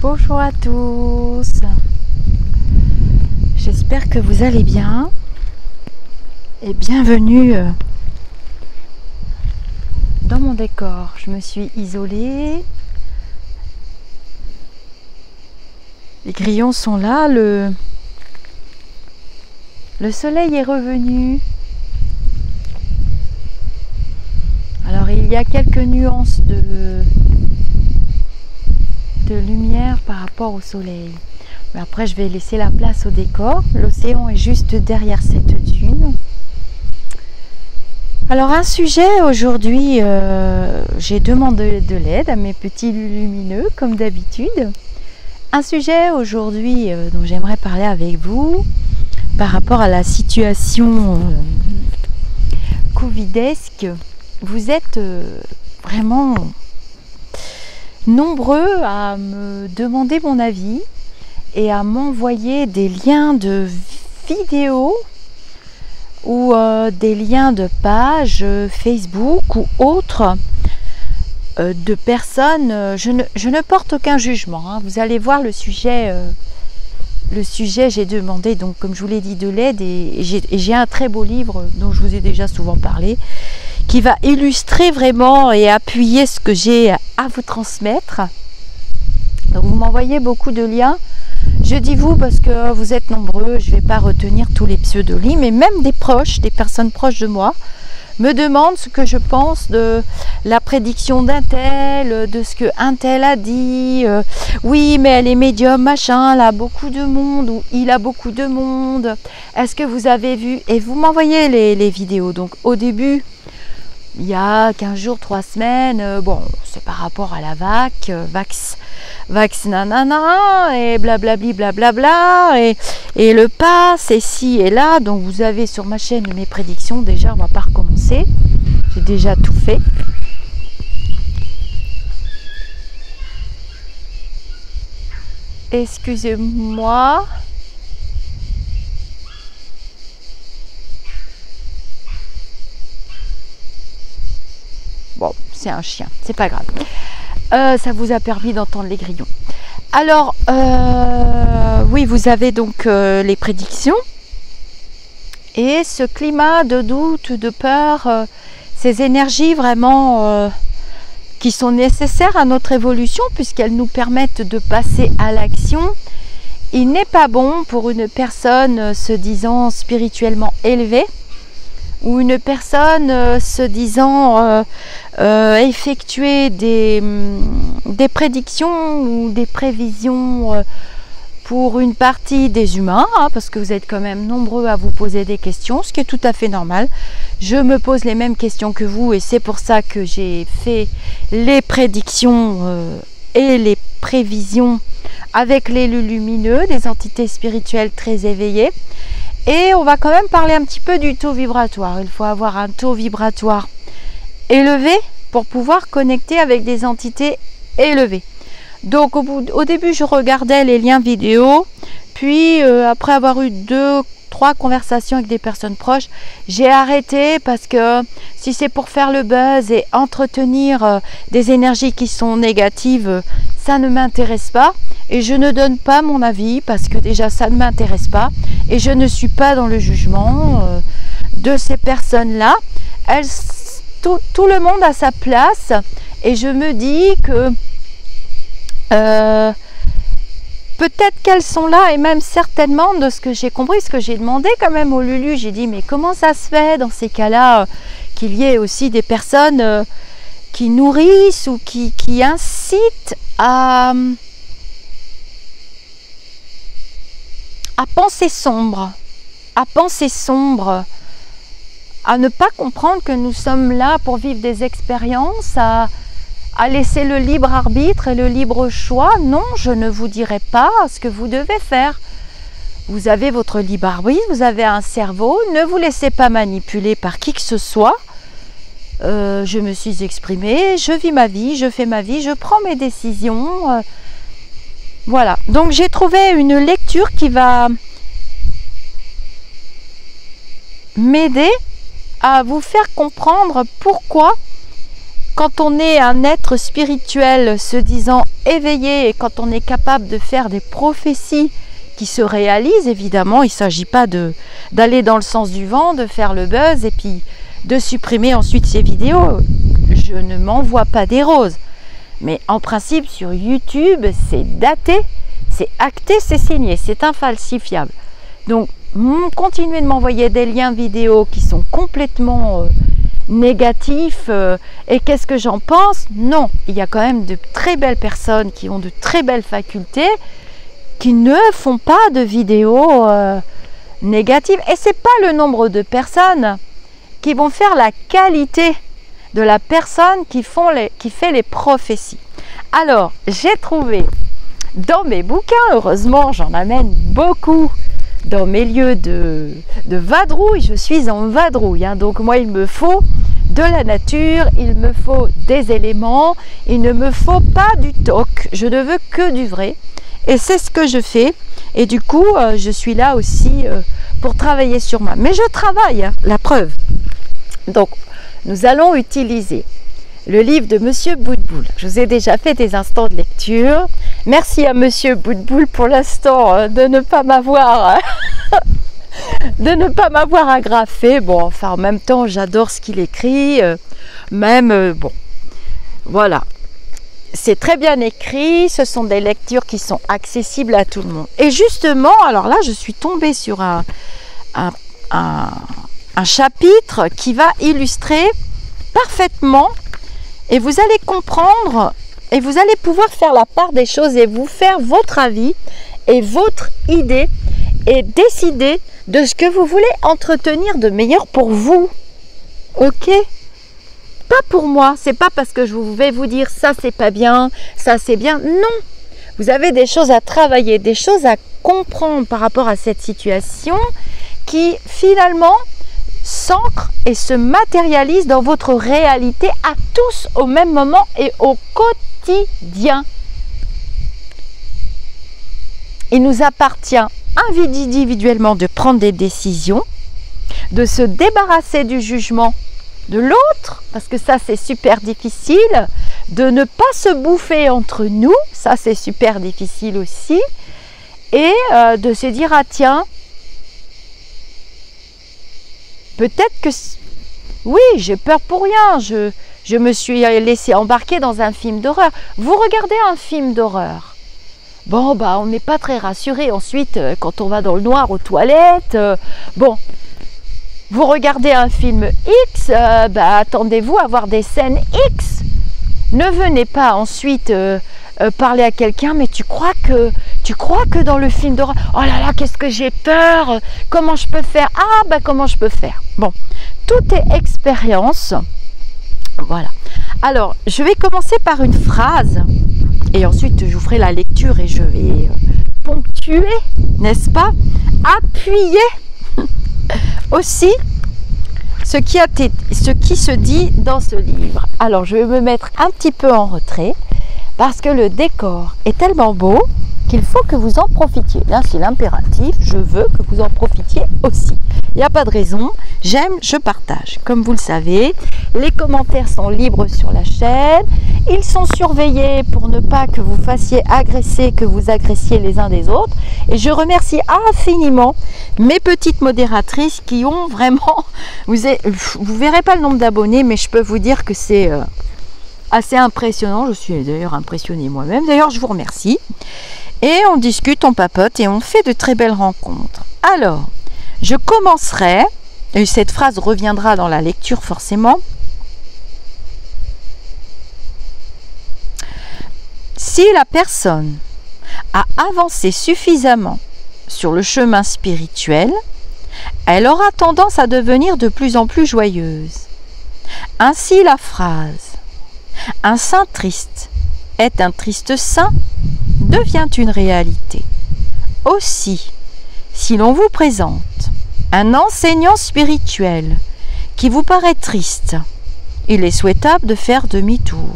Bonjour à tous, j'espère que vous allez bien et bienvenue dans mon décor. Je me suis isolée, les grillons sont là, le soleil est revenu. Alors il y a quelques nuances de lumière par rapport au soleil. Mais après je vais laisser la place au décor. L'océan est juste derrière cette dune. Alors un sujet aujourd'hui, j'ai demandé de l'aide à mes petits lumineux comme d'habitude. Un sujet aujourd'hui dont j'aimerais parler avec vous par rapport à la situation covidesque. Vous êtes vraiment nombreux à me demander mon avis et à m'envoyer des liens de vidéos ou des liens de pages Facebook ou autres de personnes. Je ne porte aucun jugement, hein. Vous allez voir le sujet, j'ai demandé, donc comme je vous l'ai dit, de l'aide et j'ai un très beau livre dont je vous ai déjà souvent parlé, qui va illustrer vraiment et appuyer ce que j'ai à vous transmettre. Donc vous m'envoyez beaucoup de liens. Je dis vous parce que vous êtes nombreux, je ne vais pas retenir tous les pseudonymes, mais même des proches, des personnes proches de moi, me demandent ce que je pense de la prédiction d'un tel, de ce que un tel a dit. Oui, mais elle est médium, machin, elle a beaucoup de monde, ou il a beaucoup de monde. Est-ce que vous avez vu? Et vous m'envoyez les vidéos. Donc au début, il y a 15 jours, 3 semaines, bon, c'est par rapport à la vax nanana, et blablabli blablabla, et le pass, et ci et là. Donc vous avez sur ma chaîne mes prédictions. Déjà, on va pas recommencer, j'ai déjà tout fait. Excusez-moi. Bon, c'est un chien, c'est pas grave. Ça vous a permis d'entendre les grillons. Alors, oui, vous avez donc les prédictions. Et ce climat de doute, de peur, ces énergies vraiment qui sont nécessaires à notre évolution puisqu'elles nous permettent de passer à l'action. Il n'est pas bon pour une personne se disant spirituellement élevée ou une personne se disant effectuer des prédictions ou des prévisions pour une partie des humains, hein, parce que vous êtes quand même nombreux à vous poser des questions, ce qui est tout à fait normal. Je me pose les mêmes questions que vous et c'est pour ça que j'ai fait les prédictions et les prévisions avec les lumineux, des entités spirituelles très éveillées. Et on va quand même parler un petit peu du taux vibratoire. Il faut avoir un taux vibratoire élevé pour pouvoir connecter avec des entités élevées. Donc au début, je regardais les liens vidéo. Puis après avoir eu 2-3 conversations avec des personnes proches, j'ai arrêté parce que si c'est pour faire le buzz et entretenir des énergies qui sont négatives, ça ne m'intéresse pas. Et je ne donne pas mon avis parce que déjà ça ne m'intéresse pas et je ne suis pas dans le jugement de ces personnes-là. Tout le monde a sa place et je me dis que peut-être qu'elles sont là et même certainement de ce que j'ai compris, ce que j'ai demandé quand même au Lulu. J'ai dit mais comment ça se fait dans ces cas-là qu'il y ait aussi des personnes qui nourrissent ou qui incitent à penser sombre, à ne pas comprendre que nous sommes là pour vivre des expériences, à laisser le libre arbitre et le libre choix. Non, je ne vous dirai pas ce que vous devez faire. Vous avez votre libre arbitre, vous avez un cerveau, ne vous laissez pas manipuler par qui que ce soit. Je me suis exprimée, je vis ma vie, je fais ma vie, je prends mes décisions. Voilà, donc j'ai trouvé une lecture qui va m'aider à vous faire comprendre pourquoi quand on est un être spirituel se disant éveillé et quand on est capable de faire des prophéties qui se réalisent, évidemment, il ne s'agit pas d'aller dans le sens du vent, de faire le buzz et puis de supprimer ensuite ces vidéos. Je ne m'envoie pas des roses. Mais en principe, sur YouTube, c'est daté, c'est acté, c'est signé, c'est infalsifiable. Donc, continuez de m'envoyer des liens vidéo qui sont complètement négatifs. Et qu'est-ce que j'en pense? Non, il y a quand même de très belles personnes qui ont de très belles facultés qui ne font pas de vidéos négatives. Et ce n'est pas le nombre de personnes qui vont faire la qualité de la personne qui fait les prophéties. Alors, j'ai trouvé dans mes bouquins, heureusement, j'en amène beaucoup dans mes lieux de vadrouille. Je suis en vadrouille, hein, donc moi, il me faut de la nature, il me faut des éléments, il ne me faut pas du toc, je ne veux que du vrai. Et c'est ce que je fais. Et du coup, je suis là aussi pour travailler sur moi. Mais je travaille, hein, la preuve. Donc, nous allons utiliser le livre de Monsieur Boutboul. Je vous ai déjà fait des instants de lecture. Merci à Monsieur Boutboul pour l'instant de ne pas m'avoir agrafé. Bon, enfin, en même temps, j'adore ce qu'il écrit. Bon, voilà. C'est très bien écrit. Ce sont des lectures qui sont accessibles à tout le monde. Et justement, alors là, je suis tombée sur un chapitre qui va illustrer parfaitement et vous allez comprendre et vous allez pouvoir faire la part des choses et vous faire votre avis et votre idée et décider de ce que vous voulez entretenir de meilleur pour vous. Ok? Pas pour moi, c'est pas parce que je vais vous dire ça c'est pas bien, ça c'est bien. Non, vous avez des choses à travailler, des choses à comprendre par rapport à cette situation qui finalement s'ancre et se matérialise dans votre réalité à tous au même moment et au quotidien. Il nous appartient individuellement de prendre des décisions, de se débarrasser du jugement de l'autre, parce que ça c'est super difficile, de ne pas se bouffer entre nous, ça c'est super difficile aussi, et de se dire ah tiens, peut-être que oui, j'ai peur pour rien, je me suis laissé embarquer dans un film d'horreur. Vous regardez un film d'horreur, bon bah on n'est pas très rassuré ensuite quand on va dans le noir aux toilettes, bon. Vous regardez un film X, attendez-vous à voir des scènes X. Ne venez pas ensuite parler à quelqu'un, mais tu crois que dans le film d'horreur, oh là là, qu'est-ce que j'ai peur, comment je peux faire? Ah, comment je peux faire? Bon, tout est expérience. Voilà. Alors, je vais commencer par une phrase, et ensuite je vous ferai la lecture et je vais ponctuer, n'est-ce pas? Appuyer aussi ce qui se dit dans ce livre. Alors je vais me mettre un petit peu en retrait parce que le décor est tellement beau qu'il faut que vous en profitiez. Là c'est l'impératif, je veux que vous en profitiez aussi. Il n'y a pas de raison, j'aime, je partage. Comme vous le savez, les commentaires sont libres sur la chaîne. Ils sont surveillés pour ne pas que vous fassiez agresser, que vous agressiez les uns des autres. Et je remercie infiniment mes petites modératrices qui ont vraiment... Vous verrez pas le nombre d'abonnés, mais je peux vous dire que c'est assez impressionnant. Je suis d'ailleurs impressionnée moi-même. D'ailleurs, je vous remercie. Et on discute, on papote et on fait de très belles rencontres. Alors, je commencerai, et cette phrase reviendra dans la lecture forcément. Si la personne a avancé suffisamment sur le chemin spirituel, elle aura tendance à devenir de plus en plus joyeuse. Ainsi la phrase « Un saint triste est un triste saint » devient une réalité. Aussi, si l'on vous présente un enseignant spirituel qui vous paraît triste, il est souhaitable de faire demi-tour.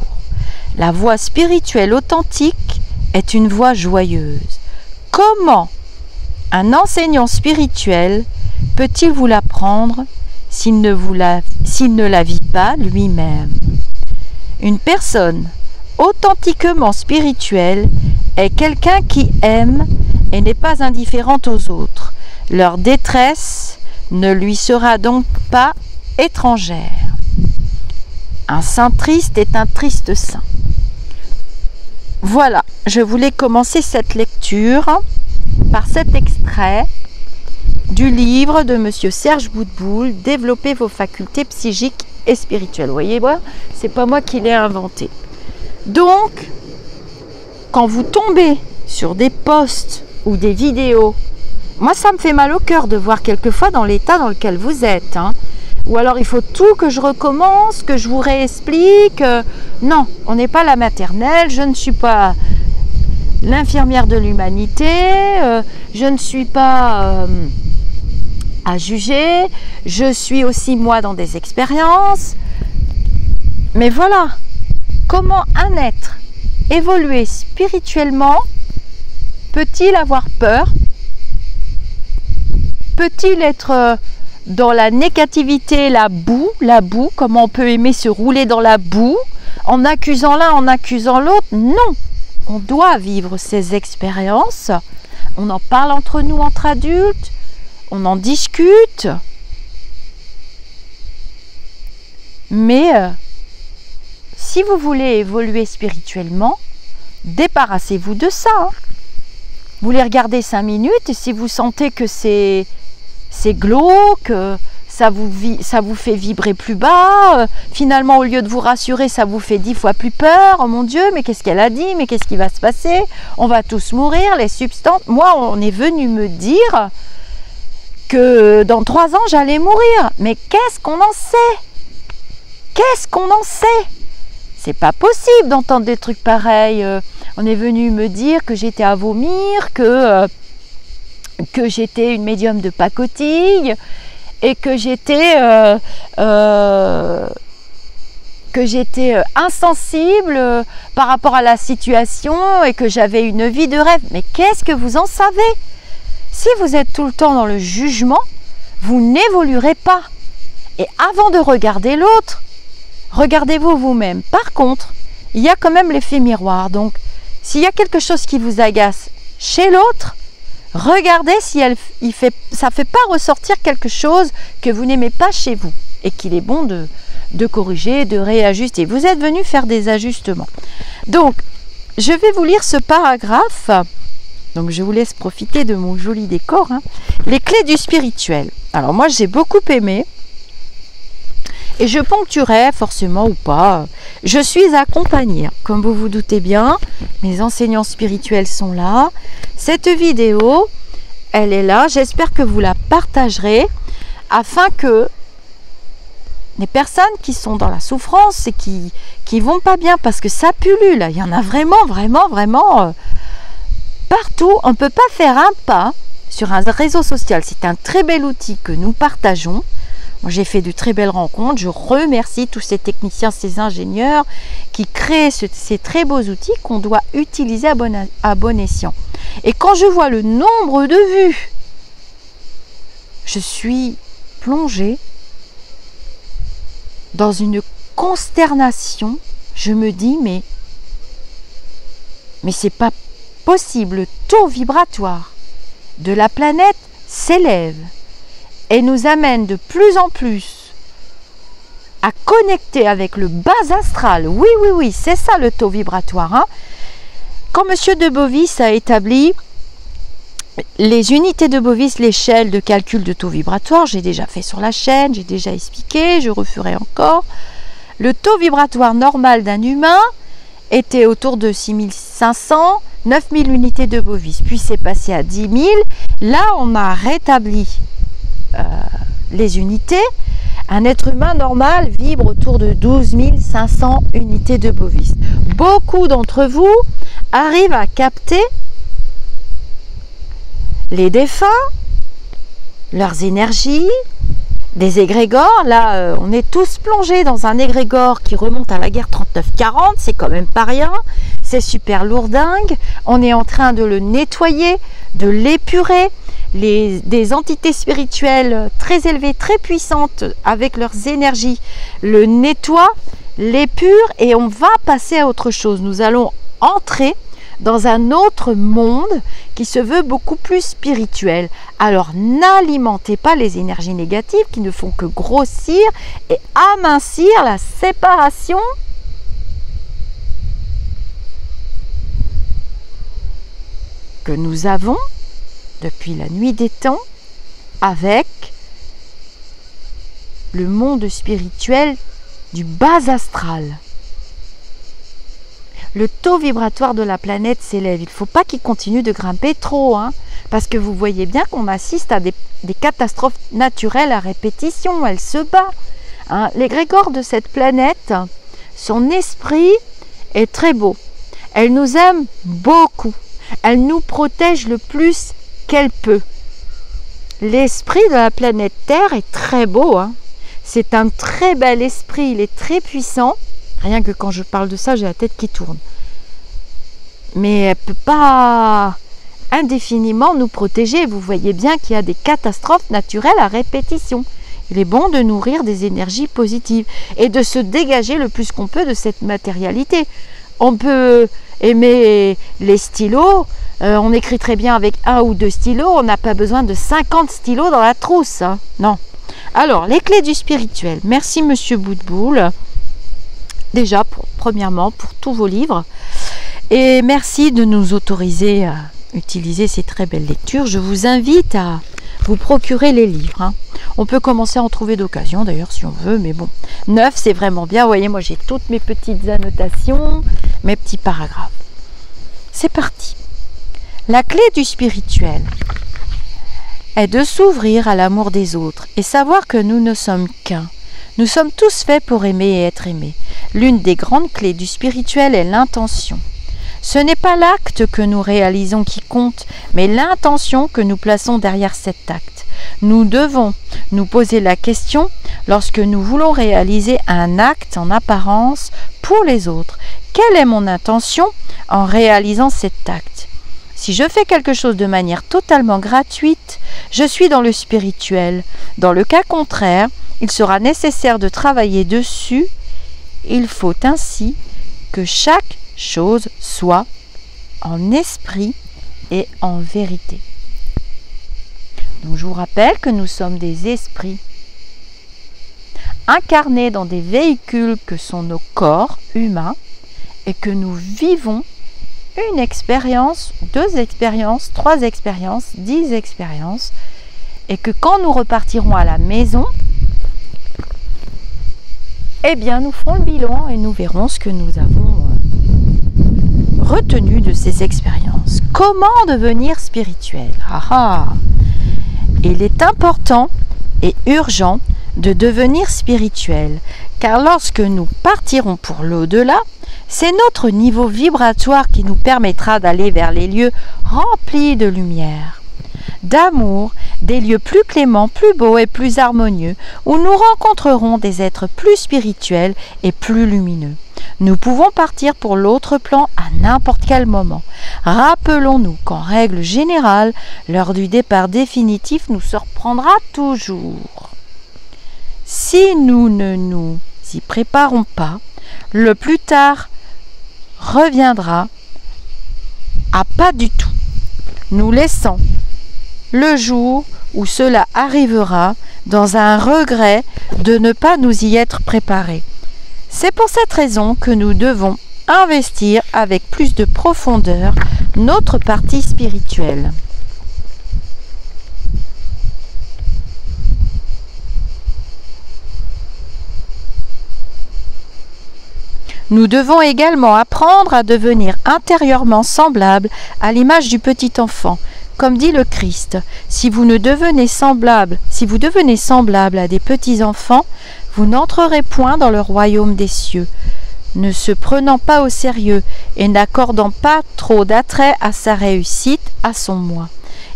La voie spirituelle authentique est une voie joyeuse. Comment un enseignant spirituel peut-il vous l'apprendre s'il ne la vit pas lui-même? Une personne authentiquement spirituelle est quelqu'un qui aime et n'est pas indifférente aux autres. Leur détresse ne lui sera donc pas étrangère. Un saint triste est un triste saint. Voilà, je voulais commencer cette lecture par cet extrait du livre de Monsieur Serge Boutboul, Développer vos facultés psychiques et spirituelles. Vous voyez, c'est pas moi qui l'ai inventé. Donc, quand vous tombez sur des posts ou des vidéos, moi ça me fait mal au cœur de voir quelquefois dans l'état dans lequel vous êtes. Ou alors il faut tout que je recommence, que je vous réexplique. Non, on n'est pas la maternelle, je ne suis pas l'infirmière de l'humanité, je ne suis pas à juger, je suis aussi moi dans des expériences. Mais voilà, comment un être évolué spirituellement peut-il avoir peur? Peut-il être dans la négativité, la boue, comment on peut aimer se rouler dans la boue, en accusant l'un, en accusant l'autre? Non, on doit vivre ces expériences, on en parle entre nous, entre adultes, on en discute, mais si vous voulez évoluer spirituellement, débarrassez-vous de ça. Vous les regardez 5 minutes et si vous sentez que c'est glauque, ça vous fait vibrer plus bas, finalement au lieu de vous rassurer, ça vous fait 10 fois plus peur. Oh mon Dieu, mais qu'est-ce qu'elle a dit? Mais qu'est-ce qui va se passer? On va tous mourir, les substances. Moi, on est venu me dire que dans 3 ans, j'allais mourir. Mais qu'est-ce qu'on en sait? Qu'est-ce qu'on en sait? C'est pas possible d'entendre des trucs pareils. On est venu me dire que j'étais à vomir, que j'étais une médium de pacotille et que j'étais insensible par rapport à la situation et que j'avais une vie de rêve. Mais qu'est-ce que vous en savez? Si vous êtes tout le temps dans le jugement, vous n'évoluerez pas. Et avant de regarder l'autre, regardez-vous vous-même. Par contre, il y a quand même l'effet miroir. Donc, s'il y a quelque chose qui vous agace chez l'autre, regardez si ça ne fait pas ressortir quelque chose que vous n'aimez pas chez vous et qu'il est bon de corriger, de réajuster. Vous êtes venu faire des ajustements. Donc, je vais vous lire ce paragraphe. Donc, je vous laisse profiter de mon joli décor. Les clés du spirituel. Alors, moi, j'ai beaucoup aimé. Et je ponctuerai, forcément ou pas, je suis accompagnée. Comme vous vous doutez bien, mes enseignants spirituels sont là. Cette vidéo, elle est là. J'espère que vous la partagerez afin que les personnes qui sont dans la souffrance et qui vont pas bien, parce que ça pullule, il y en a vraiment partout. On ne peut pas faire un pas sur un réseau social. C'est un très bel outil que nous partageons. J'ai fait de très belles rencontres. Je remercie tous ces techniciens, ces ingénieurs qui créent ces très beaux outils qu'on doit utiliser à bon escient. Et quand je vois le nombre de vues, je suis plongée dans une consternation. Je me dis, mais c'est pas possible. Le taux vibratoire de la planète s'élève et nous amène de plus en plus à connecter avec le bas astral. Oui, c'est ça le taux vibratoire. Quand M. de Bovis a établi les unités de Bovis, l'échelle de calcul de taux vibratoire, j'ai déjà fait sur la chaîne, j'ai déjà expliqué, je referai encore. Le taux vibratoire normal d'un humain était autour de 6500, 9000 unités de Bovis. Puis c'est passé à 10 000. Là, on a rétabli les unités. Un être humain normal vibre autour de 12 500 unités de Bovis. Beaucoup d'entre vous arrivent à capter les défunts, leurs énergies, des égrégores. Là, on est tous plongés dans un égrégore qui remonte à la guerre 39-40. C'est quand même pas rien. C'est super lourdingue. On est en train de le nettoyer, de l'épurer. Des entités spirituelles très élevées, très puissantes avec leurs énergies le nettoient, les purs et on va passer à autre chose. Nous allons entrer dans un autre monde qui se veut beaucoup plus spirituel. Alors n'alimentez pas les énergies négatives qui ne font que grossir et amincir la séparation que nous avons depuis la nuit des temps avec le monde spirituel du bas astral. Le taux vibratoire de la planète s'élève. Il ne faut pas qu'il continue de grimper trop, parce que vous voyez bien qu'on assiste à des catastrophes naturelles à répétition. Elle se bat. L'égrégore de cette planète, son esprit est très beau. Elle nous aime beaucoup. Elle nous protège le plus qu'elle peut. L'esprit de la planète Terre est très beau. C'est un très bel esprit. Il est très puissant. Rien que quand je parle de ça, j'ai la tête qui tourne. Mais elle ne peut pas indéfiniment nous protéger. Vous voyez bien qu'il y a des catastrophes naturelles à répétition. Il est bon de nourrir des énergies positives et de se dégager le plus qu'on peut de cette matérialité. On peut aimer les stylos. On écrit très bien avec 1 ou 2 stylos. On n'a pas besoin de 50 stylos dans la trousse. Non. Alors, les clés du spirituel. Merci, Monsieur Boutboul. Déjà, premièrement, pour tous vos livres. Et merci de nous autoriser à utiliser ces très belles lectures. Je vous invite à vous procurer les livres. On peut commencer à en trouver d'occasion, d'ailleurs, si on veut. Mais bon, 9, c'est vraiment bien. Vous voyez, moi, j'ai toutes mes petites annotations, mes petits paragraphes. C'est parti. La clé du spirituel est de s'ouvrir à l'amour des autres et savoir que nous ne sommes qu'un. Nous sommes tous faits pour aimer et être aimés. L'une des grandes clés du spirituel est l'intention. Ce n'est pas l'acte que nous réalisons qui compte, mais l'intention que nous plaçons derrière cet acte. Nous devons nous poser la question, lorsque nous voulons réaliser un acte en apparence pour les autres, quelle est mon intention en réalisant cet acte ? Si je fais quelque chose de manière totalement gratuite, je suis dans le spirituel. Dans le cas contraire, il sera nécessaire de travailler dessus. Il faut ainsi que chaque chose soit en esprit et en vérité. Donc je vous rappelle que nous sommes des esprits incarnés dans des véhicules que sont nos corps humains et que nous vivons une expérience, 2 expériences, 3 expériences, 10 expériences et que quand nous repartirons à la maison, eh bien, nous ferons le bilan et nous verrons ce que nous avons retenu de ces expériences. Comment devenir spirituel ? Il est important et urgent de devenir spirituel, car lorsque nous partirons pour l'au-delà, c'est notre niveau vibratoire qui nous permettra d'aller vers les lieux remplis de lumière, d'amour, des lieux plus cléments, plus beaux et plus harmonieux, où nous rencontrerons des êtres plus spirituels et plus lumineux. Nous pouvons partir pour l'autre plan à n'importe quel moment. Rappelons-nous qu'en règle générale, l'heure du départ définitif nous surprendra toujours. Si nous ne nous y préparons pas, le plus tard reviendra à pas du tout, nous laissant le jour où cela arrivera dans un regret de ne pas nous y être préparés. C'est pour cette raison que nous devons investir avec plus de profondeur notre partie spirituelle. Nous devons également apprendre à devenir intérieurement semblables à l'image du petit enfant. Comme dit le Christ, si vous devenez semblable à des petits enfants, vous n'entrerez point dans le royaume des cieux. Ne se prenant pas au sérieux et n'accordant pas trop d'attrait à sa réussite, à son moi.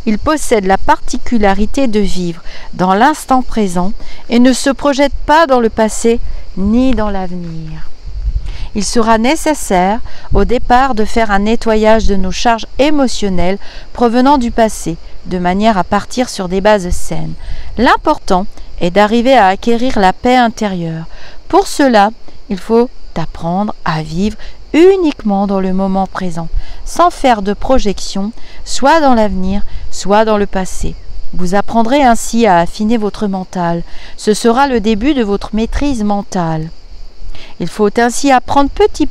Il possède la particularité de vivre dans l'instant présent et ne se projette pas dans le passé ni dans l'avenir. Il sera nécessaire au départ de faire un nettoyage de nos charges émotionnelles provenant du passé, de manière à partir sur des bases saines. L'important est d'arriver à acquérir la paix intérieure. Pour cela, il faut apprendre à vivre uniquement dans le moment présent, sans faire de projection, soit dans l'avenir, soit dans le passé. Vous apprendrez ainsi à affiner votre mental. Ce sera le début de votre maîtrise mentale. Il faut ainsi apprendre petit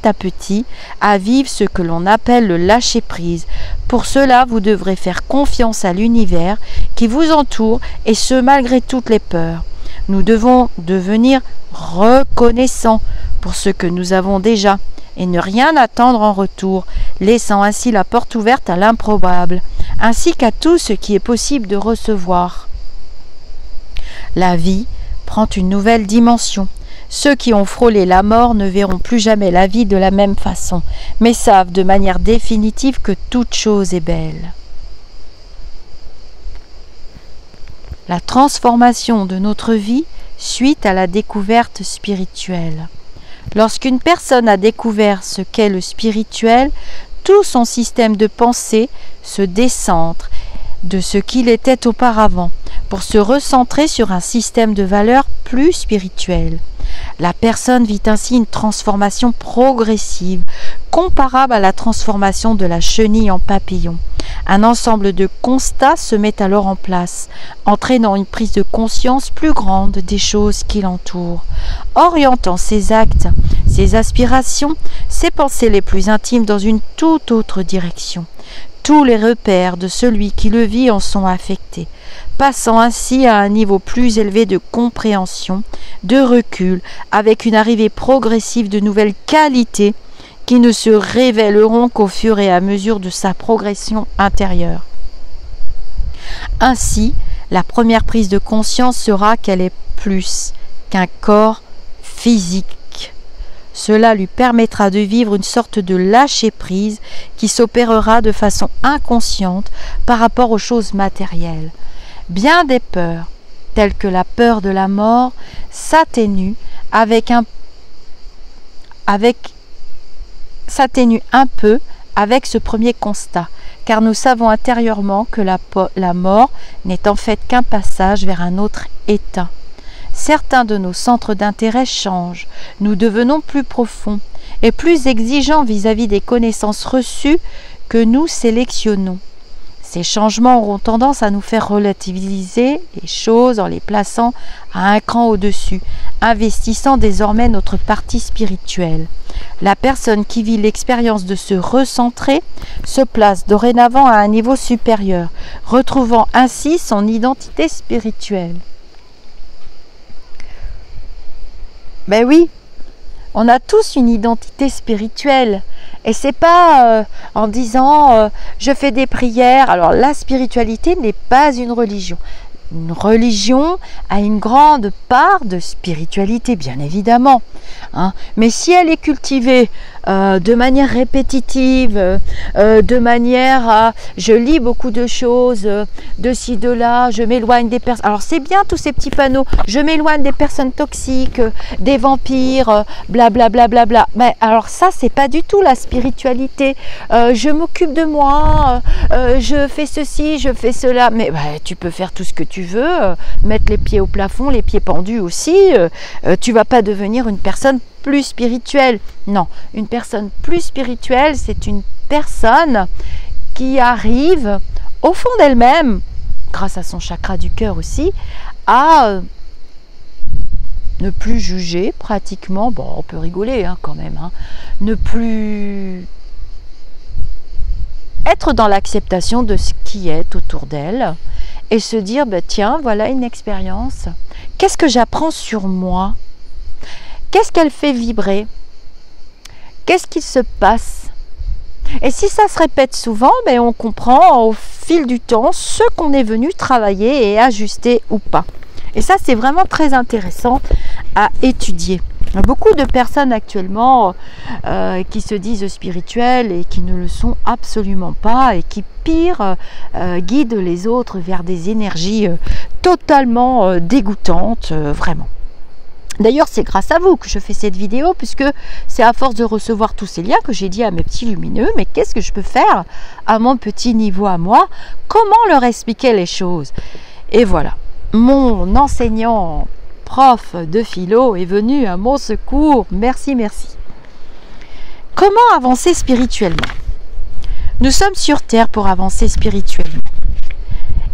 à petit à vivre ce que l'on appelle le lâcher-prise. Pour cela, vous devrez faire confiance à l'univers qui vous entoure, et ce malgré toutes les peurs. Nous devons devenir reconnaissants pour ce que nous avons déjà et ne rien attendre en retour, laissant ainsi la porte ouverte à l'improbable, ainsi qu'à tout ce qui est possible de recevoir. La vie prend une nouvelle dimension. Ceux qui ont frôlé la mort ne verront plus jamais la vie de la même façon, mais savent de manière définitive que toute chose est belle. La transformation de notre vie suite à la découverte spirituelle. Lorsqu'une personne a découvert ce qu'est le spirituel, tout son système de pensée se décentre de ce qu'il était auparavant pour se recentrer sur un système de valeurs plus spirituel. La personne vit ainsi une transformation progressive, comparable à la transformation de la chenille en papillon. Un ensemble de constats se met alors en place, entraînant une prise de conscience plus grande des choses qui l'entourent, orientant ses actes, ses aspirations, ses pensées les plus intimes dans une toute autre direction. Tous les repères de celui qui le vit en sont affectés, passant ainsi à un niveau plus élevé de compréhension, de recul, avec une arrivée progressive de nouvelles qualités qui ne se révéleront qu'au fur et à mesure de sa progression intérieure. Ainsi, la première prise de conscience sera qu'elle est plus qu'un corps physique. Cela lui permettra de vivre une sorte de lâcher-prise qui s'opérera de façon inconsciente par rapport aux choses matérielles. Bien des peurs, telles que la peur de la mort, s'atténuent un peu avec ce premier constat, car nous savons intérieurement que la mort n'est en fait qu'un passage vers un autre état. Certains de nos centres d'intérêt changent, nous devenons plus profonds et plus exigeants vis-à-vis des connaissances reçues que nous sélectionnons. Ces changements auront tendance à nous faire relativiser les choses en les plaçant à un cran au-dessus, investissant désormais notre partie spirituelle. La personne qui vit l'expérience de se recentrer se place dorénavant à un niveau supérieur, retrouvant ainsi son identité spirituelle. Ben oui, on a tous une identité spirituelle. Et c'est pas en disant je fais des prières. Alors la spiritualité n'est pas une religion. Une religion a une grande part de spiritualité, bien évidemment. Hein. Mais si elle est cultivée de manière répétitive, de manière à je lis beaucoup de choses, de ci, de là, je m'éloigne des personnes. Alors c'est bien tous ces petits panneaux, je m'éloigne des personnes toxiques, des vampires, blablabla. Bla, bla, bla. Mais alors ça, c'est pas du tout la spiritualité. Je m'occupe de moi, je fais ceci, je fais cela. Mais tu peux faire tout ce que tu veux, mettre les pieds au plafond, les pieds pendus aussi. Tu vas pas devenir une personne plus spirituelle. Non, une personne plus spirituelle, c'est une personne qui arrive au fond d'elle-même, grâce à son chakra du cœur aussi, à ne plus juger pratiquement, bon on peut rigoler hein, quand même, hein, ne plus être dans l'acceptation de ce qui est autour d'elle et se dire tiens voilà une expérience, qu'est-ce que j'apprends sur moi? Qu'est-ce qu'elle fait vibrer? Qu'est-ce qui se passe? Et si ça se répète souvent, on comprend au fil du temps ce qu'on est venu travailler et ajuster ou pas. Et ça, c'est vraiment très intéressant à étudier. Il y a beaucoup de personnes actuellement qui se disent spirituelles et qui ne le sont absolument pas et qui, pire, guident les autres vers des énergies totalement dégoûtantes, vraiment. D'ailleurs, c'est grâce à vous que je fais cette vidéo, puisque c'est à force de recevoir tous ces liens que j'ai dit à mes petits lumineux, mais qu'est-ce que je peux faire à mon petit niveau à moi? Comment leur expliquer les choses? Et voilà, mon enseignant prof de philo est venu à mon secours. Merci, merci. Comment avancer spirituellement? Nous sommes sur Terre pour avancer spirituellement.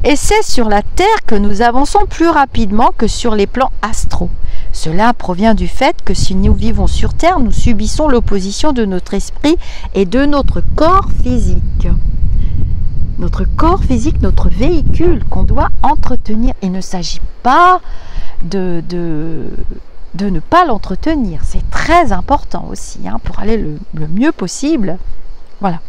Et c'est sur la Terre que nous avançons plus rapidement que sur les plans astraux. Cela provient du fait que si nous vivons sur Terre, nous subissons l'opposition de notre esprit et de notre corps physique. Notre corps physique, notre véhicule qu'on doit entretenir. Il ne s'agit pas de ne pas l'entretenir. C'est très important aussi pour aller le mieux possible. Voilà.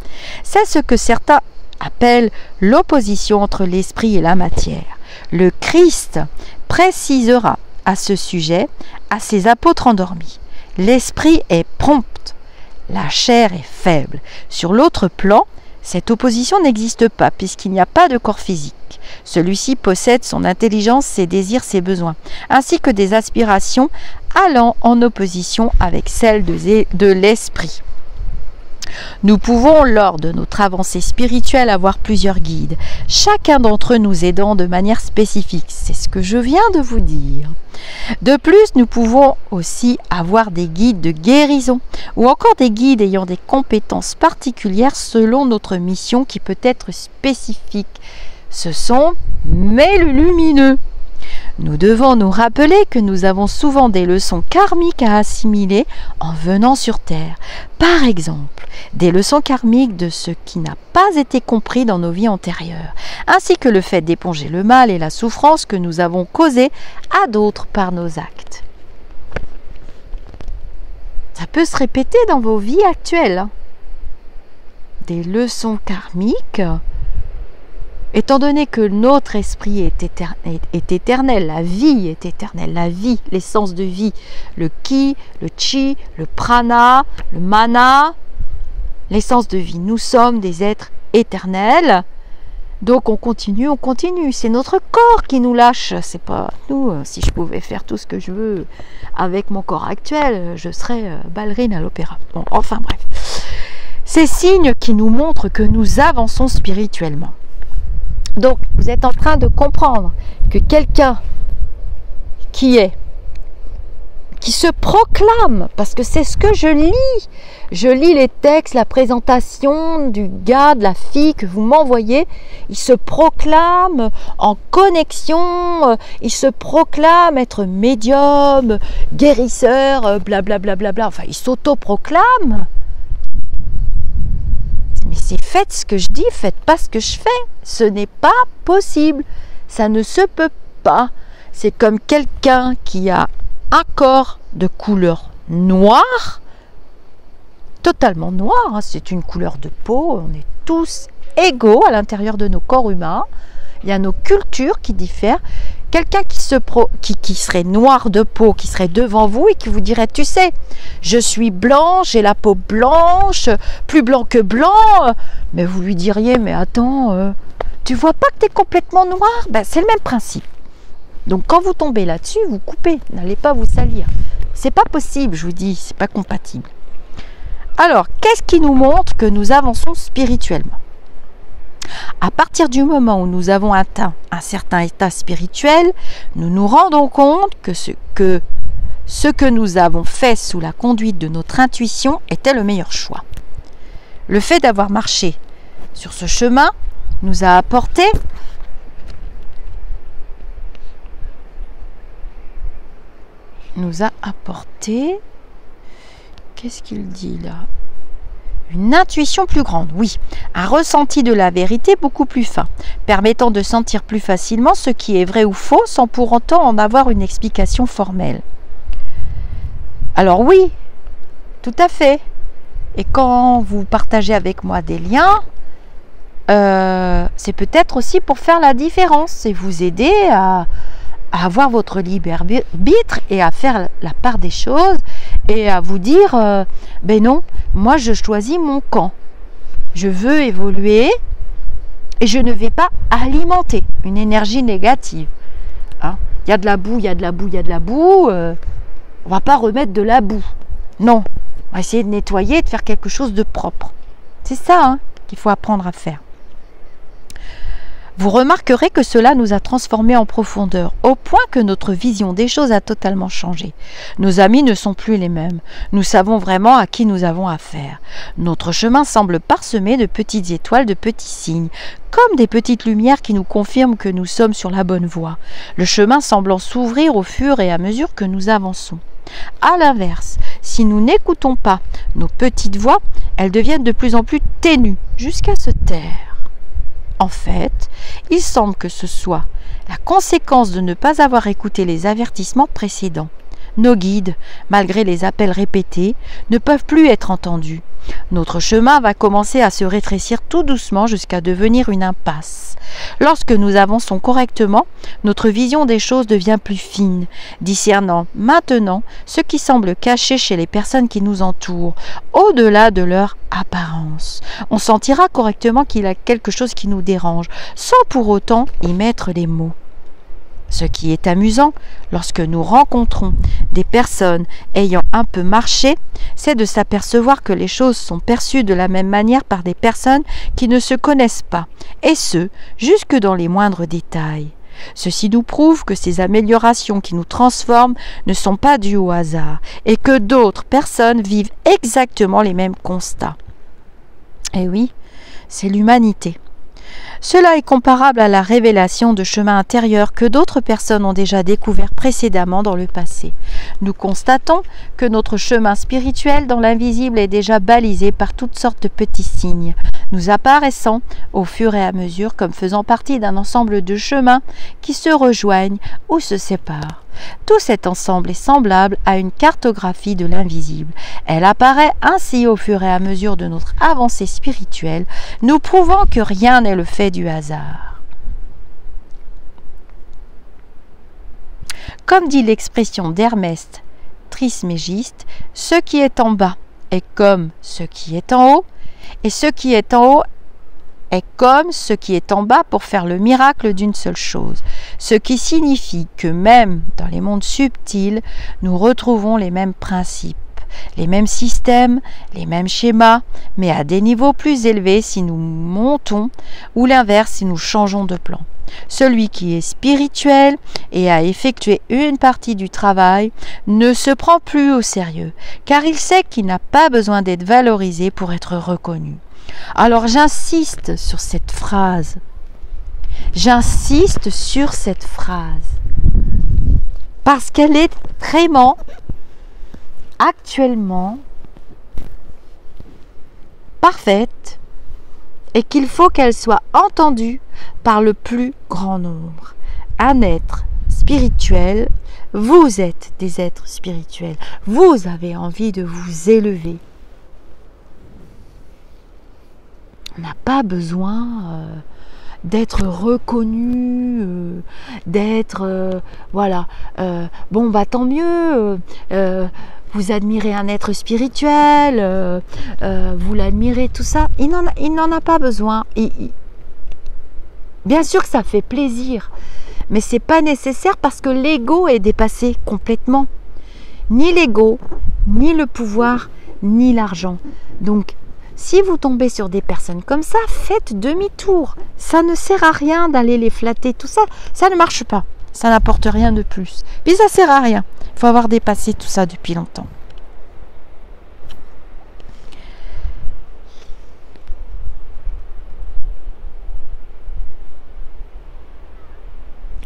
C'est ce que certains appellent l'opposition entre l'esprit et la matière. Le Christ précisera à ce sujet à ses apôtres endormis. L'esprit est prompt, la chair est faible. Sur l'autre plan, cette opposition n'existe pas puisqu'il n'y a pas de corps physique. Celui-ci possède son intelligence, ses désirs, ses besoins, ainsi que des aspirations allant en opposition avec celles de l'esprit. Nous pouvons, lors de notre avancée spirituelle, avoir plusieurs guides, chacun d'entre eux nous aidant de manière spécifique. C'est ce que je viens de vous dire. De plus, nous pouvons aussi avoir des guides de guérison ou encore des guides ayant des compétences particulières selon notre mission qui peut être spécifique. Ce sont mes lumineux. Nous devons nous rappeler que nous avons souvent des leçons karmiques à assimiler en venant sur Terre. Par exemple, des leçons karmiques de ce qui n'a pas été compris dans nos vies antérieures, ainsi que le fait d'éponger le mal et la souffrance que nous avons causé à d'autres par nos actes. Ça peut se répéter dans vos vies actuelles. Des leçons karmiques. Étant donné que notre esprit est éternel, la vie est éternelle, la vie, l'essence de vie, le ki, le chi, le prana, le mana, l'essence de vie. Nous sommes des êtres éternels, donc on continue. C'est notre corps qui nous lâche, c'est pas nous. Si je pouvais faire tout ce que je veux avec mon corps actuel, je serais ballerine à l'opéra. Bon, enfin bref. Ces signes qui nous montrent que nous avançons spirituellement. Donc, vous êtes en train de comprendre que quelqu'un qui se proclame, parce que c'est ce que je lis les textes, la présentation du gars, de la fille que vous m'envoyez, il se proclame en connexion, il se proclame être médium, guérisseur, blablabla, enfin, il s'auto-proclame. Mais c'est faites ce que je dis, faites pas ce que je fais. Ce n'est pas possible. Ça ne se peut pas. C'est comme quelqu'un qui a un corps de couleur noire, totalement noir. C'est une couleur de peau. On est tous égaux à l'intérieur de nos corps humains. Il y a nos cultures qui diffèrent. Quelqu'un qui serait noir de peau, qui serait devant vous et qui vous dirait, tu sais, je suis blanc, j'ai la peau blanche, plus blanc que blanc. Mais vous lui diriez, mais attends, tu vois pas que tu es complètement noir? Ben, c'est le même principe. Donc quand vous tombez là-dessus, vous coupez, n'allez pas vous salir. C'est pas possible, je vous dis, c'est pas compatible. Alors, qu'est-ce qui nous montre que nous avançons spirituellement? À partir du moment où nous avons atteint un certain état spirituel, nous nous rendons compte que ce que nous avons fait sous la conduite de notre intuition était le meilleur choix. Le fait d'avoir marché sur ce chemin nous a apporté qu'est-ce qu'il dit là? Une intuition plus grande, oui. Un ressenti de la vérité beaucoup plus fin, permettant de sentir plus facilement ce qui est vrai ou faux sans pour autant en avoir une explication formelle. Alors oui, tout à fait. Et quand vous partagez avec moi des liens, c'est peut-être aussi pour faire la différence et vous aider à avoir votre libre arbitre et à faire la part des choses et à vous dire ben non, moi je choisis mon camp, je veux évoluer et je ne vais pas alimenter une énergie négative. Il y a de la boue, il y a de la boue, il y a de la boue, on va pas remettre de la boue, non, on va essayer de nettoyer, de faire quelque chose de propre. C'est ça qu'il faut apprendre à faire. Vous remarquerez que cela nous a transformés en profondeur, au point que notre vision des choses a totalement changé. Nos amis ne sont plus les mêmes. Nous savons vraiment à qui nous avons affaire. Notre chemin semble parsemé de petites étoiles, de petits signes, comme des petites lumières qui nous confirment que nous sommes sur la bonne voie, le chemin semblant s'ouvrir au fur et à mesure que nous avançons. À l'inverse, si nous n'écoutons pas nos petites voix, elles deviennent de plus en plus ténues, jusqu'à se taire. En fait, il semble que ce soit la conséquence de ne pas avoir écouté les avertissements précédents. Nos guides, malgré les appels répétés, ne peuvent plus être entendus. Notre chemin va commencer à se rétrécir tout doucement jusqu'à devenir une impasse. Lorsque nous avançons correctement, notre vision des choses devient plus fine, discernant maintenant ce qui semble caché chez les personnes qui nous entourent, au-delà de leur apparence. On sentira correctement qu'il y a quelque chose qui nous dérange, sans pour autant y mettre les mots. Ce qui est amusant, lorsque nous rencontrons des personnes ayant un peu marché, c'est de s'apercevoir que les choses sont perçues de la même manière par des personnes qui ne se connaissent pas, et ce, jusque dans les moindres détails. Ceci nous prouve que ces améliorations qui nous transforment ne sont pas dues au hasard, et que d'autres personnes vivent exactement les mêmes constats. Et oui, c'est l'humanité. Cela est comparable à la révélation de chemins intérieurs que d'autres personnes ont déjà découvert précédemment dans le passé. Nous constatons que notre chemin spirituel dans l'invisible est déjà balisé par toutes sortes de petits signes, nous apparaissant au fur et à mesure comme faisant partie d'un ensemble de chemins qui se rejoignent ou se séparent. Tout cet ensemble est semblable à une cartographie de l'invisible. Elle apparaît ainsi au fur et à mesure de notre avancée spirituelle, nous prouvant que rien n'est le fait du hasard. Comme dit l'expression d'Hermès Trismégiste, ce qui est en bas est comme ce qui est en haut, et ce qui est en haut est comme ce qui est en bas pour faire le miracle d'une seule chose, ce qui signifie que même dans les mondes subtils, nous retrouvons les mêmes principes, les mêmes systèmes, les mêmes schémas, mais à des niveaux plus élevés si nous montons, ou l'inverse si nous changeons de plan. Celui qui est spirituel et a effectué une partie du travail ne se prend plus au sérieux, car il sait qu'il n'a pas besoin d'être valorisé pour être reconnu. Alors j'insiste sur cette phrase. J'insiste sur cette phrase. Parce qu'elle est vraiment, actuellement, parfaite et qu'il faut qu'elle soit entendue par le plus grand nombre. Un être spirituel, vous êtes des êtres spirituels. Vous avez envie de vous élever. On n'a pas besoin d'être reconnu, d'être voilà. Bon bah tant mieux. Vous admirez un être spirituel, vous l'admirez, tout ça. Il n'en a pas besoin. Bien sûr que ça fait plaisir, mais c'est pas nécessaire parce que l'ego est dépassé complètement. Ni l'ego, ni le pouvoir, ni l'argent. Donc si vous tombez sur des personnes comme ça, faites demi-tour. Ça ne sert à rien d'aller les flatter, tout ça. Ça ne marche pas. Ça n'apporte rien de plus. Puis ça ne sert à rien. Il faut avoir dépassé tout ça depuis longtemps.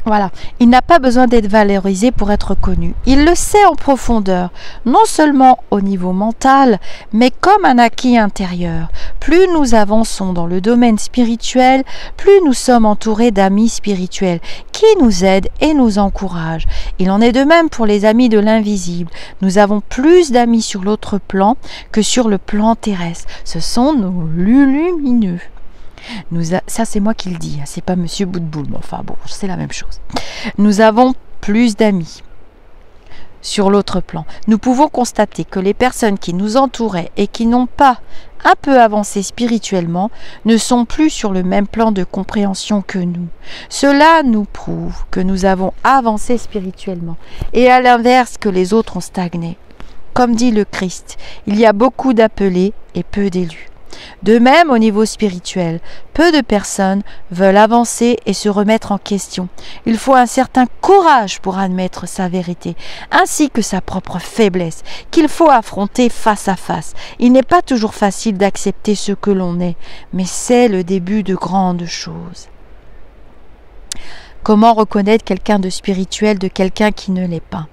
Voilà, il n'a pas besoin d'être valorisé pour être connu. Il le sait en profondeur, non seulement au niveau mental, mais comme un acquis intérieur. Plus nous avançons dans le domaine spirituel, plus nous sommes entourés d'amis spirituels qui nous aident et nous encouragent. Il en est de même pour les amis de l'invisible. Nous avons plus d'amis sur l'autre plan que sur le plan terrestre. Ce sont nos lumineux. Ça c'est moi qui le dis, c'est pas Monsieur Boutboul, mais enfin bon, c'est la même chose. Nous avons plus d'amis sur l'autre plan. Nous pouvons constater que les personnes qui nous entouraient et qui n'ont pas un peu avancé spirituellement ne sont plus sur le même plan de compréhension que nous. Cela nous prouve que nous avons avancé spirituellement et à l'inverse que les autres ont stagné. Comme dit le Christ, il y a beaucoup d'appelés et peu d'élus. De même, au niveau spirituel, peu de personnes veulent avancer et se remettre en question. Il faut un certain courage pour admettre sa vérité, ainsi que sa propre faiblesse, qu'il faut affronter face à face. Il n'est pas toujours facile d'accepter ce que l'on est, mais c'est le début de grandes choses. Comment reconnaître quelqu'un de spirituel de quelqu'un qui ne l'est pas?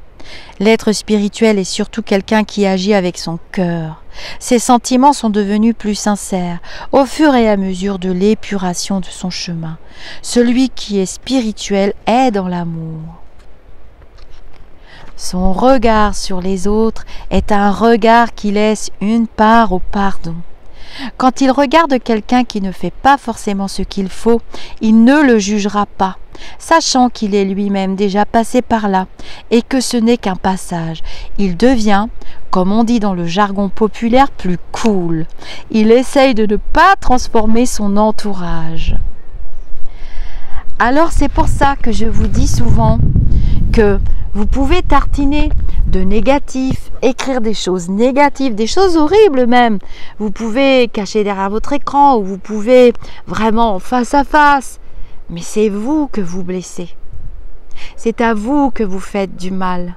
L'être spirituel est surtout quelqu'un qui agit avec son cœur. Ses sentiments sont devenus plus sincères au fur et à mesure de l'épuration de son chemin. Celui qui est spirituel est dans l'amour. Son regard sur les autres est un regard qui laisse une part au pardon. Quand il regarde quelqu'un qui ne fait pas forcément ce qu'il faut, il ne le jugera pas, sachant qu'il est lui-même déjà passé par là et que ce n'est qu'un passage. Il devient, comme on dit dans le jargon populaire, plus cool. Il essaye de ne pas transformer son entourage. Alors c'est pour ça que je vous dis souvent que vous pouvez tartiner de négatif, écrire des choses négatives, des choses horribles même. Vous pouvez cacher derrière votre écran ou vous pouvez vraiment face à face. Mais c'est vous que vous blessez. C'est à vous que vous faites du mal.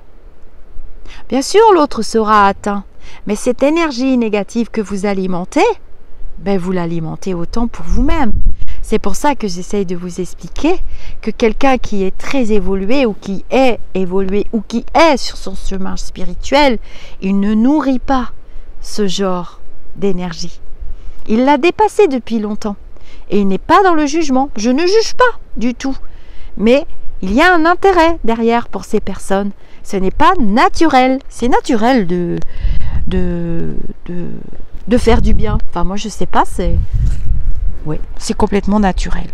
Bien sûr, l'autre sera atteint. Mais cette énergie négative que vous alimentez, vous l'alimentez autant pour vous-même. C'est pour ça que j'essaye de vous expliquer que quelqu'un qui est très évolué ou qui est évolué ou qui est sur son chemin spirituel, il ne nourrit pas ce genre d'énergie. Il l'a dépassé depuis longtemps et il n'est pas dans le jugement. Je ne juge pas du tout, mais il y a un intérêt derrière pour ces personnes. Ce n'est pas naturel. C'est naturel de faire du bien. Enfin, moi, je sais pas, oui, c'est complètement naturel.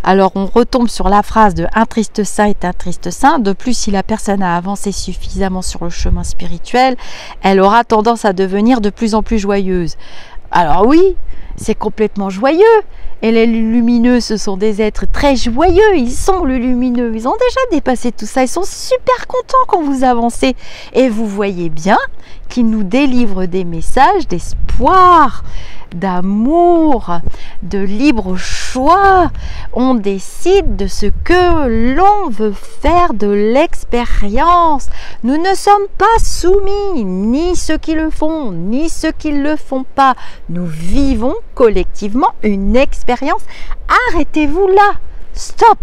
Alors, on retombe sur la phrase de « un triste saint est un triste saint ». De plus, si la personne a avancé suffisamment sur le chemin spirituel, elle aura tendance à devenir de plus en plus joyeuse. Alors oui, c'est complètement joyeux. Et les lumineux, ce sont des êtres très joyeux. Ils sont le lumineux. Ils ont déjà dépassé tout ça. Ils sont super contents quand vous avancez. Et vous voyez bien qu'ils nous délivrent des messages d'espoir, d'amour, de libre choix. On décide de ce que l'on veut faire de l'expérience. Nous ne sommes pas soumis, ni ceux qui le font, ni ceux qui ne le font pas. Nous vivons collectivement une expérience. Arrêtez-vous là. Stop.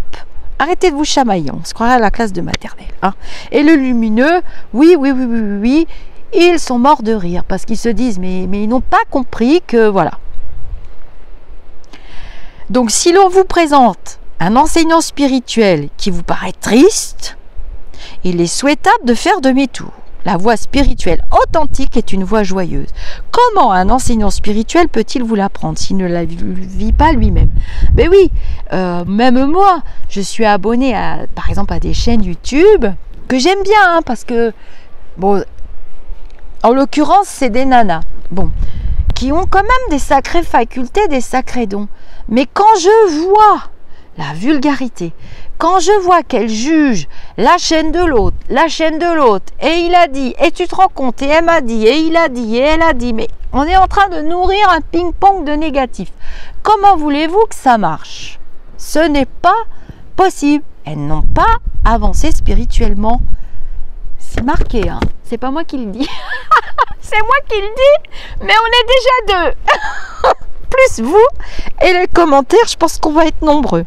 Arrêtez de vous chamailler. On se croirait à la classe de maternelle. Hein. Et le lumineux, oui. Ils sont morts de rire parce qu'ils se disent mais ils n'ont pas compris que voilà. Donc si l'on vous présente un enseignant spirituel qui vous paraît triste, il est souhaitable de faire demi-tour. La voie spirituelle authentique est une voie joyeuse. Comment un enseignant spirituel peut-il vous l'apprendre s'il ne la vit pas lui-même? Mais oui, même moi, je suis abonnée par exemple à des chaînes YouTube que j'aime bien hein, parce que bon. En l'occurrence, c'est des nanas, qui ont quand même des sacrées facultés, des sacrés dons. Mais quand je vois la vulgarité, quand je vois qu'elles jugent la chaîne de l'autre, et il a dit, et tu te rends compte, et elle m'a dit, et il a dit, et elle a dit, mais on est en train de nourrir un ping-pong de négatif. Comment voulez-vous que ça marche? Ce n'est pas possible. Elles n'ont pas avancé spirituellement. C'est marqué, hein. C'est pas moi qui le dis. C'est moi qui le dis, mais on est déjà deux. Plus vous et les commentaires, je pense qu'on va être nombreux.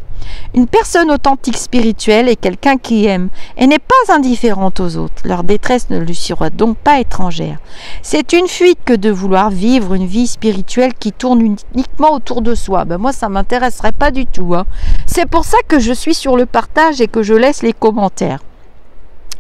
Une personne authentique spirituelle est quelqu'un qui aime et n'est pas indifférente aux autres. Leur détresse ne lui sera donc pas étrangère. C'est une fuite que de vouloir vivre une vie spirituelle qui tourne uniquement autour de soi. Moi, ça ne m'intéresserait pas du tout. Hein. C'est pour ça que je suis sur le partage et que je laisse les commentaires.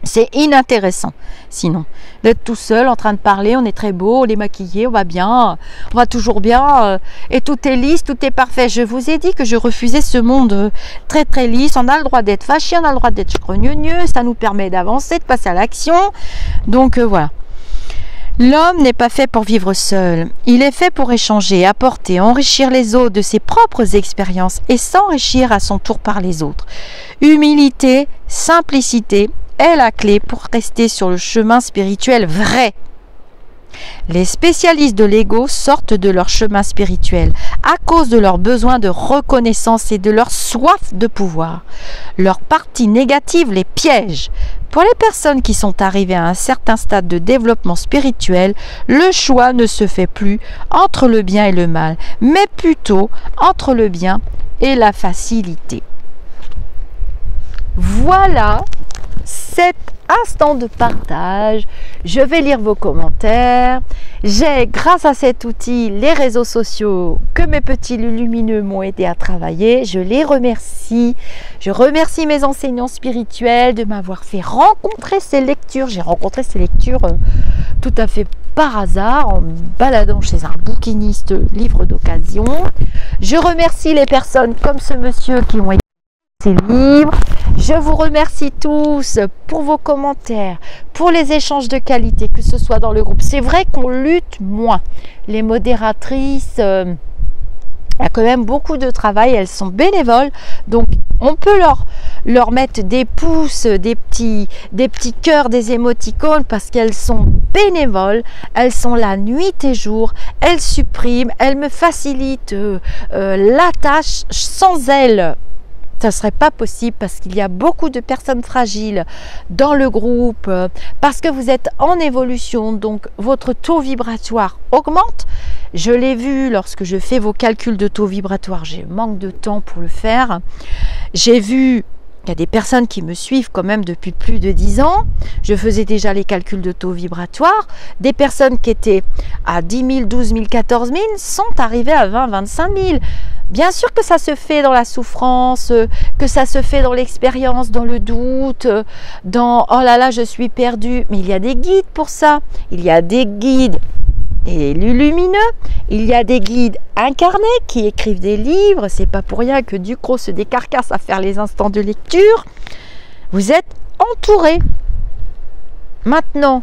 C'est inintéressant, sinon, d'être tout seul en train de parler, on est très beau, on est maquillé, on va bien, on va toujours bien, et tout est lisse, tout est parfait. Je vous ai dit que je refusais ce monde très très lisse, on a le droit d'être fâché, on a le droit d'être grogneux, ça nous permet d'avancer, de passer à l'action, donc voilà. L'homme n'est pas fait pour vivre seul, il est fait pour échanger, apporter, enrichir les autres de ses propres expériences et s'enrichir à son tour par les autres. Humilité, simplicité, est la clé pour rester sur le chemin spirituel vrai. Les spécialistes de l'ego sortent de leur chemin spirituel à cause de leur besoin de reconnaissance et de leur soif de pouvoir. Leur partie négative les piège. Pour les personnes qui sont arrivées à un certain stade de développement spirituel, le choix ne se fait plus entre le bien et le mal, mais plutôt entre le bien et la facilité. Voilà cet instant de partage. Je vais lire vos commentaires. J'ai, grâce à cet outil, les réseaux sociaux que mes petits lumineux m'ont aidé à travailler. Je les remercie. Je remercie mes enseignants spirituels de m'avoir fait rencontrer ces lectures. J'ai rencontré ces lectures tout à fait par hasard en me baladant chez un bouquiniste livre d'occasion. Je remercie les personnes comme ce monsieur qui ont été ces livres. Je vous remercie tous pour vos commentaires, pour les échanges de qualité, que ce soit dans le groupe. C'est vrai qu'on lutte moins. Les modératrices, il y a quand même beaucoup de travail, elles sont bénévoles, donc on peut leur mettre des pouces, des petits cœurs, des émoticônes parce qu'elles sont bénévoles, elles sont là nuit et jour, elles suppriment, elles me facilitent la tâche. Sans elles, ça ne serait pas possible parce qu'il y a beaucoup de personnes fragiles dans le groupe, parce que vous êtes en évolution, donc votre taux vibratoire augmente. Je l'ai vu lorsque je fais vos calculs de taux vibratoire, j'ai manque de temps pour le faire. J'ai vu qu'il y a des personnes qui me suivent quand même depuis plus de 10 ans. Je faisais déjà les calculs de taux vibratoire. Des personnes qui étaient à 10 000, 12 000, 14 000 sont arrivées à 20 000, 25 000. Bien sûr que ça se fait dans la souffrance, que ça se fait dans l'expérience, dans le doute, dans « oh là là, je suis perdu ». Mais il y a des guides pour ça. Il y a des guides et lumineux. Il y a des guides incarnés qui écrivent des livres. C'est pas pour rien que Ducrot se décarcasse à faire les instants de lecture. Vous êtes entourés. Maintenant,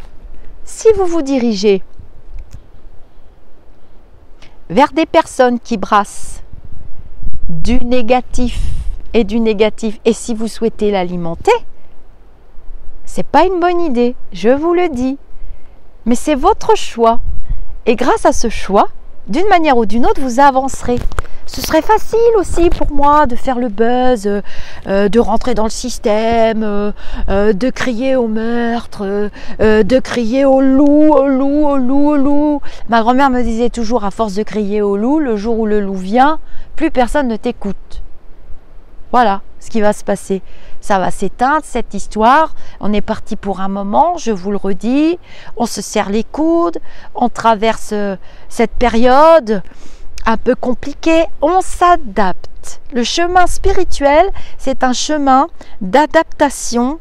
si vous vous dirigez vers des personnes qui brassent du négatif, et si vous souhaitez l'alimenter, c'est pas une bonne idée, je vous le dis. Mais c'est votre choix. Et grâce à ce choix, d'une manière ou d'une autre, vous avancerez. Ce serait facile aussi pour moi de faire le buzz, de rentrer dans le système, de crier au meurtre, de crier au loup, au loup, au loup, au loup. Ma grand-mère me disait toujours, à force de crier au loup, le jour où le loup vient, plus personne ne t'écoute. Voilà ce qui va se passer. Ça va s'éteindre, cette histoire. On est parti pour un moment, je vous le redis. On se serre les coudes, on traverse cette période un peu compliquée. On s'adapte. Le chemin spirituel, c'est un chemin d'adaptation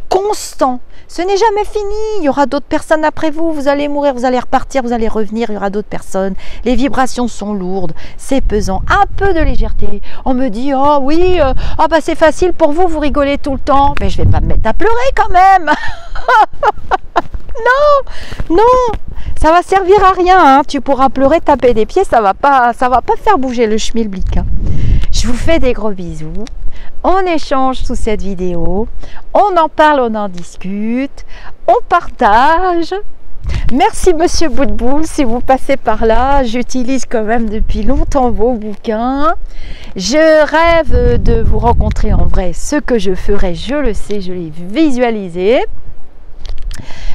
constant. Ce n'est jamais fini. Il y aura d'autres personnes après vous. Vous allez mourir, vous allez repartir, vous allez revenir. Il y aura d'autres personnes. Les vibrations sont lourdes, c'est pesant. Un peu de légèreté. On me dit, oh oui, bah c'est facile pour vous, vous rigolez tout le temps. Mais je vais pas me mettre à pleurer quand même. Non, ça va servir à rien. Hein. Tu pourras pleurer, taper des pieds, ça va pas faire bouger le schmilblick. Hein. Je vous fais des gros bisous. On échange sous cette vidéo, on en parle, on en discute, on partage. Merci Monsieur Boutboul, si vous passez par là, j'utilise quand même depuis longtemps vos bouquins. Je rêve de vous rencontrer en vrai, ce que je ferai, je le sais, je l'ai visualisé.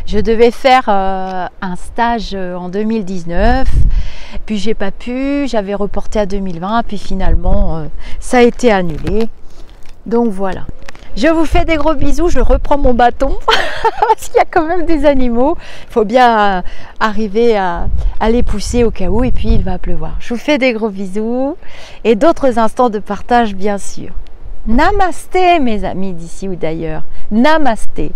Je devais faire un stage en 2019, puis j'ai pas pu, j'avais reporté à 2020, puis finalement ça a été annulé. Donc voilà, je vous fais des gros bisous, je reprends mon bâton parce qu'il y a quand même des animaux, il faut bien arriver à les pousser au cas où, et puis il va pleuvoir. Je vous fais des gros bisous et d'autres instants de partage bien sûr. Namasté mes amis d'ici ou d'ailleurs, namasté.